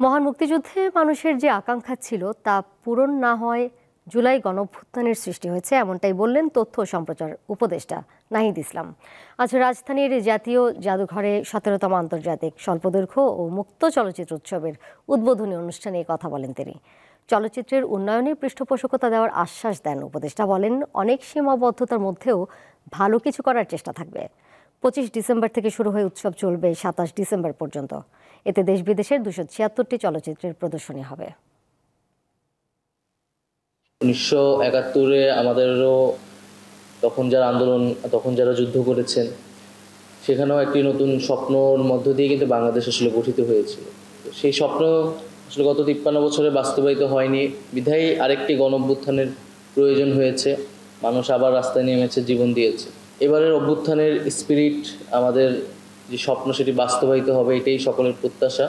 মহান মুক্তিযুদ্ধে মানুষের যে আকাঙ্ক্ষা ছিল তা পূরণ না হয় জুলাই গণঅভ্যুত্থানের সৃষ্টি হয়েছে, এমনটাই বললেন তথ্য ও সম্প্রচার উপদেষ্টা নাহিদ ইসলাম। আজ রাজধানীর জাতীয় জাদুঘরে 17তম আন্তর্জাতিক স্বল্পদৈর্ঘ্য ও মুক্ত চলচ্চিত্র উৎসবের উদ্বোধনী অনুষ্ঠানে এই কথা বলেন তিনি। চলচ্চিত্রের উন্নয়নে পৃষ্ঠপোষকতা দেওয়ার আশ্বাস দেন উপদেষ্টা। বলেন, অনেক সীমাবদ্ধতার মধ্যেও ভালো কিছু করার চেষ্টা থাকবে। 25 ডিসেম্বর থেকে শুরু হয়ে উৎসব চলবে 27 ডিসেম্বর পর্যন্ত। এতে দেশ বিদেশের 276টি চলচ্চিত্রের প্রদর্শনী হবে। 1971-এ আমাদেরও তখন যারা আন্দোলন, তখন যারা যুদ্ধ করেছেন, সেখানেও একটি নতুন স্বপ্নর মধ্য দিয়ে কিন্তু বাংলাদেশ আসলে গঠিত হয়েছিল। সেই স্বপ্ন আসলে গত 53 বছরে বাস্তবায়িত হয়নি, বিধায়ী আরেকটি গণঅভ্যুত্থানের প্রয়োজন হয়েছে। মানুষ আবার রাস্তায় নেমেছে, জীবন দিয়েছে। এবারের অভ্যুত্থানের স্পিরিট, আমাদের যে স্বপ্ন সেটি বাস্তবায়িত হবে, এটাই সকলের প্রত্যাশা।